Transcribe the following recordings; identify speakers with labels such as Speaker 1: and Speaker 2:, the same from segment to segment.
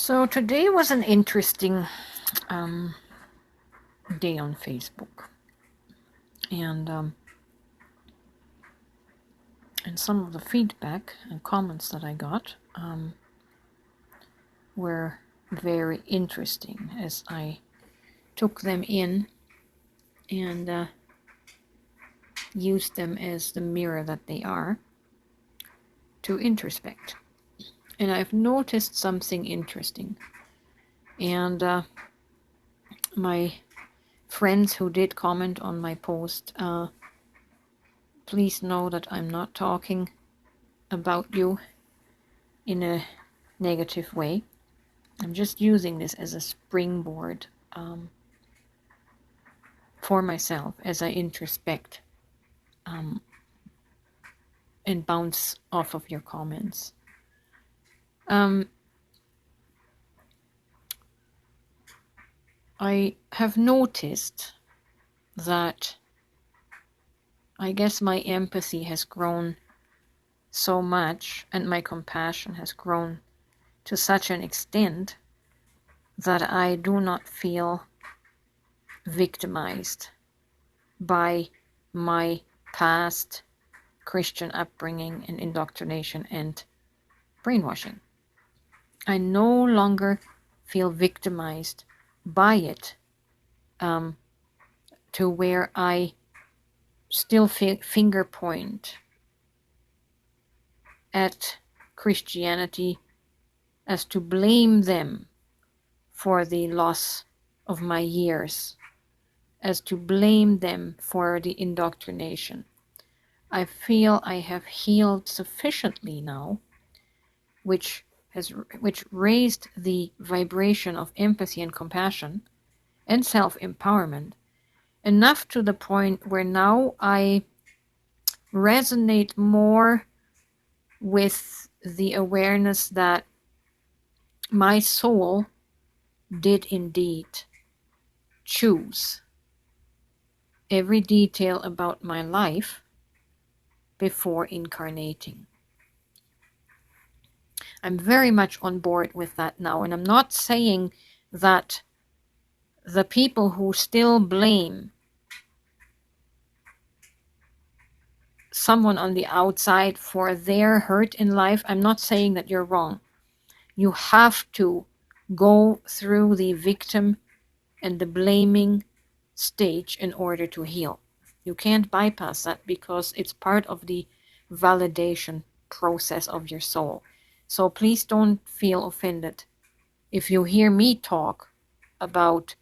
Speaker 1: So today was an interesting day on Facebook, and some of the feedback and comments that I got were very interesting as I took them in and used them as the mirror that they are to introspect. And I've noticed something interesting, and my friends who did comment on my post, please know that I'm not talking about you in a negative way. I'm just using this as a springboard for myself as I introspect and bounce off of your comments. I have noticed that I guess my empathy has grown so much and my compassion has grown to such an extent that I do not feel victimized by my past Christian upbringing and indoctrination and brainwashing. I no longer feel victimized by it to where I still finger point at Christianity as to blame them for the loss of my years, as to blame them for the indoctrination. I feel I have healed sufficiently now, which raised the vibration of empathy and compassion and self-empowerment enough to the point where now I resonate more with the awareness that my soul did indeed choose every detail about my life before incarnating. I'm very much on board with that now, and I'm not saying that the people who still blame someone on the outside for their hurt in life, I'm not saying that you're wrong. You have to go through the victim and the blaming stage in order to heal. You can't bypass that because it's part of the validation process of your soul. So please don't feel offended if you hear me talk about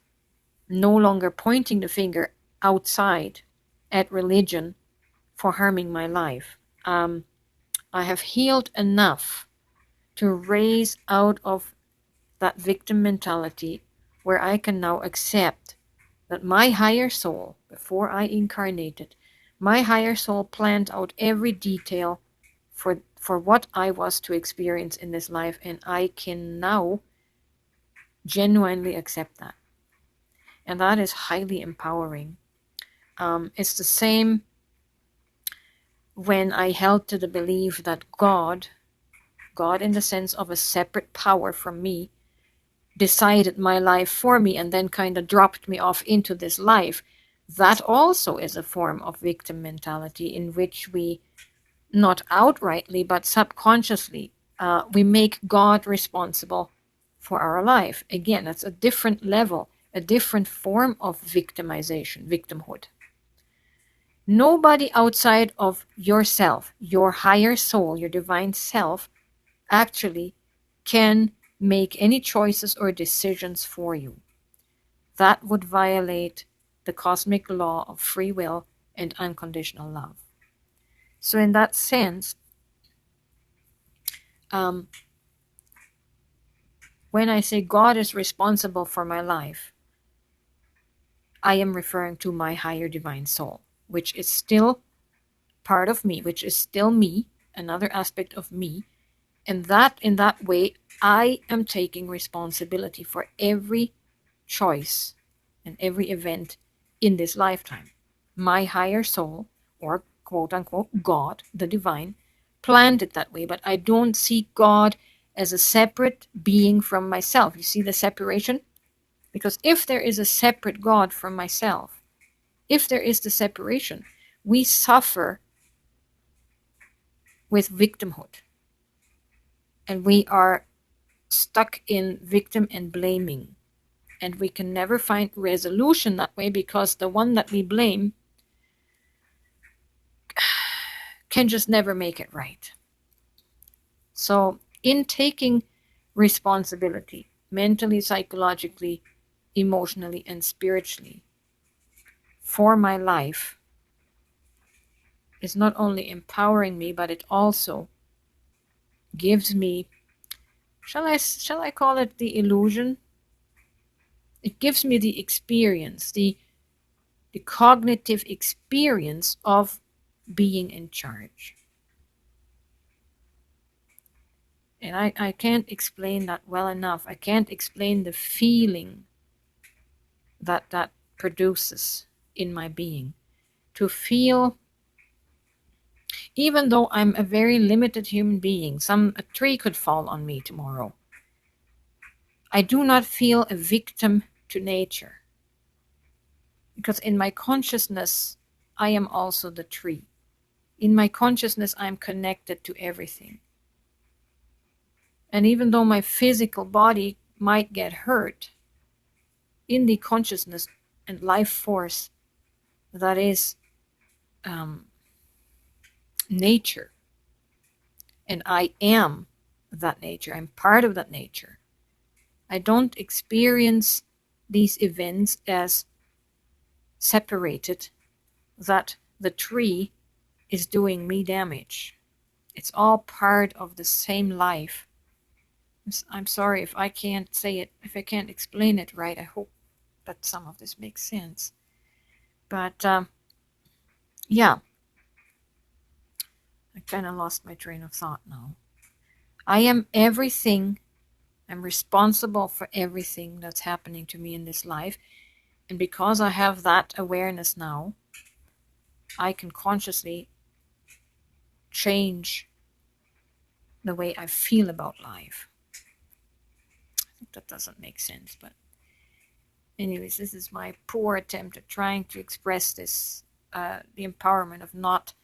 Speaker 1: no longer pointing the finger outside at religion for harming my life. I have healed enough to raise out of that victim mentality where I can now accept that my higher soul, before I incarnated, my higher soul planned out every detail for what I was to experience in this life, and I can now genuinely accept that. And that is highly empowering. It's the same when I held to the belief that God in the sense of a separate power from me, decided my life for me and then kind of dropped me off into this life. That also is a form of victim mentality in which we, not outrightly, but subconsciously, we make God responsible for our life. Again, that's a different level, a different form of victimization, victimhood. Nobody outside of yourself, your higher soul, your divine self, actually can make any choices or decisions for you. That would violate the cosmic law of free will and unconditional love. So in that sense, when I say God is responsible for my life, I am referring to my higher divine soul, which is still part of me, which is still me, another aspect of me. And that in that way, I am taking responsibility for every choice and every event in this lifetime. My higher soul, or quote unquote God, the divine, planned it that way, but I don't see God as a separate being from myself. You see the separation? Because if there is a separate God from myself, if there is the separation, we suffer with victimhood. And we are stuck in victim and blaming. And we can never find resolution that way, because the one that we blame can just never make it right. So in taking responsibility, mentally, psychologically, emotionally, and spiritually, for my life, is not only empowering me, but it also gives me, shall I call it the illusion? It gives me the experience, the cognitive experience of being in charge. And I can't explain that well enough. I can't explain the feeling that produces in my being. To feel, even though I'm a very limited human being, a tree could fall on me tomorrow, I do not feel a victim to nature. Because in my consciousness, I am also the tree. In my consciousness, I'm connected to everything. And even though my physical body might get hurt, in the consciousness and life force that is nature, and I am that nature, I'm part of that nature, I don't experience these events as separated, that the tree is doing me damage. It's all part of the same life. I'm sorry if I can't say it, if I can't explain it right. I hope that some of this makes sense. But yeah, I kind of lost my train of thought now. I am everything. I'm responsible for everything that's happening to me in this life. And because I have that awareness now, I can consciously change the way I feel about life. I think that doesn't make sense, but anyways, this is my poor attempt at trying to express this, the empowerment of not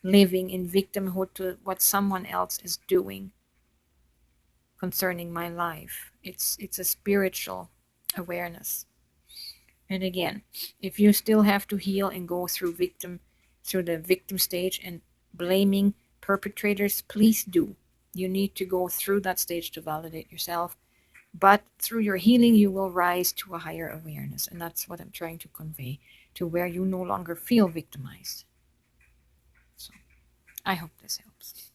Speaker 1: living in victimhood to what someone else is doing concerning my life. It's a spiritual awareness. And again, if you still have to heal and go through the victim stage and blaming perpetrators, please do. You need to go through that stage to validate yourself. But through your healing, you will rise to a higher awareness. And that's what I'm trying to convey, to where you no longer feel victimized. So I hope this helps.